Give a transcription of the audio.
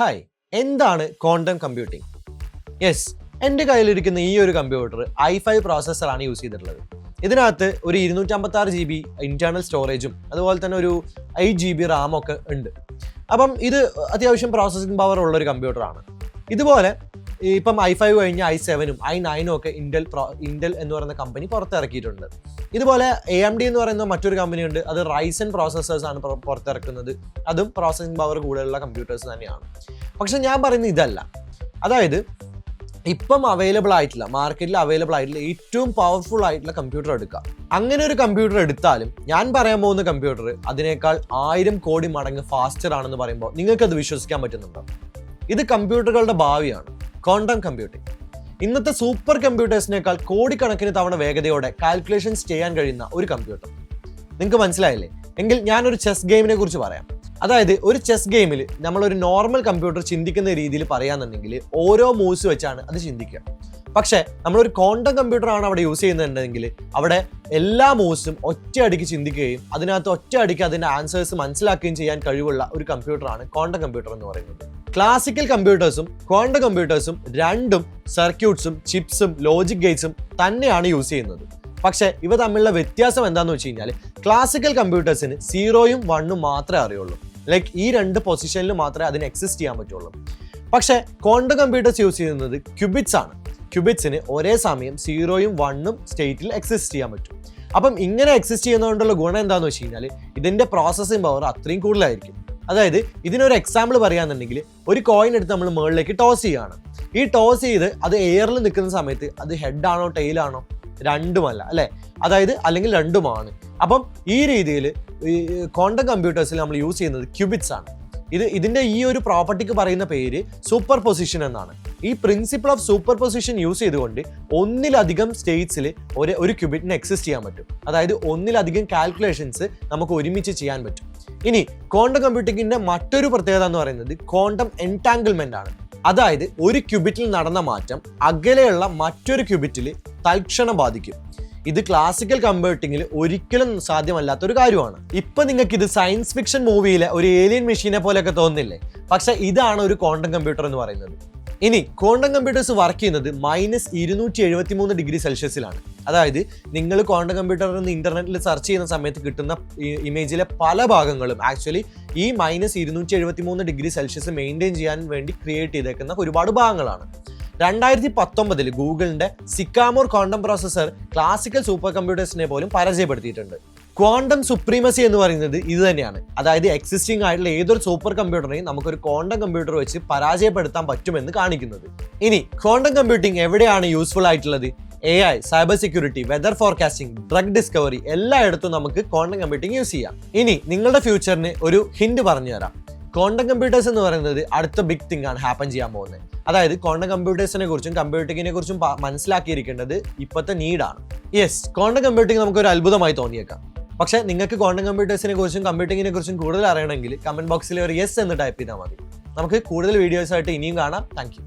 Hi, എന്താണ് quantum computing? Yes, എൻ്റെ കയ്യിലിരിക്കുന്ന ഈ ഒരു കമ്പ്യൂട്ടർ i5 പ്രോസസ്സറാണ് യൂസ് ചെയ്തിട്ടുള്ളത്. ഇതിനകത്ത് ഒരു 256 GB ഇന്റേണൽ സ്റ്റോറേജും അതുപോലെ തന്നെ ഒരു 8 GB റാം ഒക്കെ ഉണ്ട്. അപ്പം ഇത് അത്യാവശ്യം പ്രോസസ്സിംഗ് പവർ ഉള്ളൊരു കമ്പ്യൂട്ടറാണ്. ഇതുപോലെ ഇപ്പം i5 കഴിഞ്ഞ് i7ഉം i9ഉം ഒക്കെ ഇന്റൽ എന്ന് പറയുന്ന കമ്പനി പുറത്തിറക്കിയിട്ടുണ്ട്. ഇതുപോലെ AMD എന്ന് പറയുന്ന മറ്റൊരു കമ്പനി ഉണ്ട്, അത് റൈസൻ പ്രോസസ്സേഴ്സ് ആണ് പുറത്തിറക്കുന്നത്. അതും പ്രോസസ്സിംഗ് പവർ കൂടുതലുള്ള കമ്പ്യൂട്ടേഴ്സ് തന്നെയാണ്. പക്ഷെ ഞാൻ പറയുന്നത് ഇതല്ല. അതായത് ഇപ്പം മാർക്കറ്റിൽ അവൈലബിൾ ആയിട്ടുള്ള ഏറ്റവും പവർഫുൾ ആയിട്ടുള്ള കമ്പ്യൂട്ടർ എടുക്കുക. അങ്ങനെ ഒരു കമ്പ്യൂട്ടർ എടുത്താലും ഞാൻ പറയാൻ പോകുന്ന കമ്പ്യൂട്ടർ അതിനേക്കാൾ 1000 കോടി മടങ്ങ് ഫാസ്റ്റർ ആണെന്ന് പറയുമ്പോൾ നിങ്ങൾക്കത് വിശ്വസിക്കാൻ പറ്റുന്നുണ്ടോ? ഇത് കമ്പ്യൂട്ടറുകളുടെ ഭാവിയാണ്, ക്വാണ്ടം കമ്പ്യൂട്ടിംഗ്. ഇന്നത്തെ സൂപ്പർ കമ്പ്യൂട്ടേഴ്സിനേക്കാൾ കോടിക്കണക്കിന് തവണ വേഗതയോടെ കാൽക്കുലേഷൻസ് ചെയ്യാൻ കഴിയുന്ന ഒരു കമ്പ്യൂട്ടർ. നിങ്ങൾക്ക് മനസ്സിലായില്ലേ? എങ്കിൽ ഞാനൊരു ചെസ് ഗെയിമിനെ കുറിച്ച് പറയാം. അതായത് ഒരു ചെസ് ഗെയിമിൽ നമ്മളൊരു നോർമൽ കമ്പ്യൂട്ടർ ചിന്തിക്കുന്ന രീതിയിൽ പറയാന്നുണ്ടെങ്കിൽ ഓരോ മൂവ്സ് വെച്ചാണ് അത് ചിന്തിക്കുക. പക്ഷേ നമ്മളൊരു ക്വാണ്ടം കമ്പ്യൂട്ടറാണ് അവിടെ യൂസ് ചെയ്യുന്നുണ്ടെങ്കിൽ അവിടെ എല്ലാ മൂവ്സും ഒറ്റയടിക്ക് ചിന്തിക്കുകയും അതിനകത്ത് ഒറ്റയടിക്ക് അതിൻ്റെ ആൻസേഴ്സ് മനസ്സിലാക്കുകയും ചെയ്യാൻ കഴിവുള്ള ഒരു കമ്പ്യൂട്ടറാണ് ക്വാണ്ടം കമ്പ്യൂട്ടർ എന്ന് പറയുന്നത്. ക്ലാസിക്കൽ കമ്പ്യൂട്ടേഴ്സും ക്വാണ്ടം കമ്പ്യൂട്ടേഴ്സും രണ്ടും സർക്യൂട്ട്സും ചിപ്സും ലോജിക് ഗേറ്റ്സും തന്നെയാണ് യൂസ് ചെയ്യുന്നത്. പക്ഷേ ഇവ തമ്മിലുള്ള വ്യത്യാസം എന്താണെന്ന് വെച്ച് കഴിഞ്ഞാൽ ക്ലാസിക്കൽ കമ്പ്യൂട്ടേഴ്സിന് 0ഉം 1ഉം മാത്രമേ അറിയുള്ളൂ. ലൈക്ക് ഈ രണ്ട് പൊസിഷനിൽ മാത്രമേ അതിന് എക്സിസ്റ്റ് ചെയ്യാൻ പറ്റുള്ളൂ. പക്ഷേ ക്വാണ്ടം കമ്പ്യൂട്ടേഴ്സ് യൂസ് ചെയ്യുന്നത് ക്യൂബിറ്റ്സ് ആണ്. ക്യൂബിറ്റ്സിന് ഒരേ സമയം 0ഉം 1ഉം സ്റ്റേറ്റിൽ എക്സിസ്റ്റ് ചെയ്യാൻ പറ്റും. അപ്പം ഇങ്ങനെ എക്സിസ്റ്റ് ചെയ്യുന്നതുകൊണ്ടുള്ള ഗുണം എന്താണെന്ന് വെച്ച് കഴിഞ്ഞാൽ ഇതിൻ്റെ പ്രോസസ്സിംഗ് പവർ അത്രയും കൂടുതലായിരിക്കും. അതായത് ഇതിനൊരു എക്സാമ്പിൾ പറയുകയാണെന്നുണ്ടെങ്കിൽ ഒരു കോയിൻ എടുത്ത് നമ്മൾ മുകളിലേക്ക് ടോസ് ചെയ്യുകയാണ്. ഈ ടോസ് ചെയ്ത് അത് എയറിൽ നിൽക്കുന്ന സമയത്ത് അത് ഹെഡാണോ ടെയിലാണോ രണ്ടുമല്ല അല്ലേ, അതായത് അല്ലെങ്കിൽ രണ്ടുമാണ്. അപ്പം ഈ രീതിയിൽ ഈ ക്വാണ്ടം കമ്പ്യൂട്ടേഴ്സിൽ നമ്മൾ യൂസ് ചെയ്യുന്നത് ക്യൂബിറ്റ്സ് ആണ്. ഇതിൻ്റെ ഈ ഒരു പ്രോപ്പർട്ടിക്ക് പറയുന്ന പേര് സൂപ്പർ പൊസിഷൻ എന്നാണ്. ഈ principle of super position use ചെയ്തുകൊണ്ട് ഒന്നിലധികം സ്റ്റേറ്റ്സിൽ ഒരു ക്യൂബിറ്റിന് എക്സിസ്റ്റ് ചെയ്യാൻ പറ്റും. അതായത് ഒന്നിലധികം കാൽക്കുലേഷൻസ് നമുക്ക് ഒരുമിച്ച് ചെയ്യാൻ പറ്റും. ഇനി ക്വാണ്ടം കമ്പ്യൂട്ടിങ്ങിന്റെ മറ്റൊരു പ്രത്യേകത എന്ന് പറയുന്നത് ക്വാണ്ടം എൻടാങ്കിൾമെന്റ് ആണ്. അതായത് ഒരു ക്യൂബിറ്റിൽ നടന്ന മാറ്റം അകലെയുള്ള മറ്റൊരു ക്യൂബിറ്റിൽ തൽക്ഷണം ബാധിക്കും. ഇത് ക്ലാസിക്കൽ കമ്പ്യൂട്ടിങ്ങിൽ ഒരിക്കലും സാധ്യമല്ലാത്തൊരു കാര്യമാണ്. ഇപ്പൊ നിങ്ങൾക്ക് ഇത് സയൻസ് ഫിക്ഷൻ മൂവിയിലെ ഒരു ഏലിയൻ മെഷീനെ പോലെയൊക്കെ തോന്നുന്നില്ലേ? പക്ഷെ ഇതാണ് ഒരു ക്വാണ്ടം കമ്പ്യൂട്ടർ എന്ന് പറയുന്നത്. ഇനി ക്വാണ്ടം കമ്പ്യൂട്ടേഴ്സ് വർക്ക് ചെയ്യുന്നത് -273 ഡിഗ്രി സെൽഷ്യസിലാണ്. അതായത് നിങ്ങൾ ക്വാണ്ടം കമ്പ്യൂട്ടർ എന്ന് ഇന്റർനെറ്റിൽ സെർച്ച് ചെയ്യുന്ന സമയത്ത് കിട്ടുന്ന ഇമേജിലെ പല ഭാഗങ്ങളും ആക്ച്വലി ഈ -273 ഡിഗ്രി സെൽഷ്യസ് മെയിൻറ്റെയിൻ ചെയ്യാൻ വേണ്ടി ക്രിയേറ്റ് ചെയ്തേക്കുന്ന ഒരുപാട് ഭാഗങ്ങളാണ്. 2019 ഗൂഗിളിന്റെ സിക്കാമോർ ക്വാണ്ടം പ്രോസസർ ക്ലാസിക്കൽ സൂപ്പർ കമ്പ്യൂട്ടേഴ്സിനെ പോലും പരാജയപ്പെടുത്തിയിട്ടുണ്ട്. ക്വാണ്ടം സുപ്രീമസി എന്ന് പറയുന്നത് ഇത് തന്നെയാണ്. അതായത് എക്സിസ്റ്റിംഗ് ആയിട്ടുള്ള ഏതൊരു സൂപ്പർ കമ്പ്യൂട്ടറിനെയും നമുക്കൊരു ക്വാണ്ടം കമ്പ്യൂട്ടർ വെച്ച് പരാജയപ്പെടുത്താൻ പറ്റുമെന്ന് കാണിക്കുന്നത്. ഇനി ക്വാണ്ടം കമ്പ്യൂട്ടിംഗ് എവിടെയാണ് യൂസ്ഫുൾ ആയിട്ടുള്ളത്? AI, cyber security, weather forecasting, drug discovery എല്ലായിടത്തും നമുക്ക് ക്വാണ്ടം കമ്പ്യൂട്ടിംഗ് യൂസ് ചെയ്യാം. ഇനി നിങ്ങളുടെ ഫ്യൂച്ചറിന് ഒരു ഹിന്റ് പറഞ്ഞു തരാം. ക്വാണ്ടം കമ്പ്യൂട്ടേഴ്സ് എന്ന് പറയുന്നത് അടുത്ത ബിഗ് തിങ് ആണ് ഹാപ്പൻ ചെയ്യാൻ പോകുന്നത്. അതായത് ക്വാണ്ടം കമ്പ്യൂട്ടേഴ്സിനെ കുറിച്ചും കമ്പ്യൂട്ടിങ്ങിനെ കുറിച്ചും മനസ്സിലാക്കിയിരിക്കേണ്ടത് ഇപ്പോഴത്തെ നീഡാണ്. യെസ്, ക്വാണ്ടം കമ്പ്യൂട്ടിംഗ് നമുക്കൊരു അത്ഭുതമായി തോന്നിയേക്കാം. പക്ഷേ നിങ്ങൾക്ക് ക്വാണ്ടം കമ്പ്യൂട്ടേഴ്സിനെ കുറിച്ചും കമ്പ്യൂട്ടിങ്ങിനെ കുറിച്ചും കൂടുതൽ അറിയണമെങ്കിൽ കമന്റ് ബോക്സിൽ ഒരു യെസ് എന്ന് ടൈപ്പ് ചെയ്താൽ മതി. നമുക്ക് കൂടുതൽ വീഡിയോസ് ആയിട്ട് ഇനിയും കാണാം. Thank you.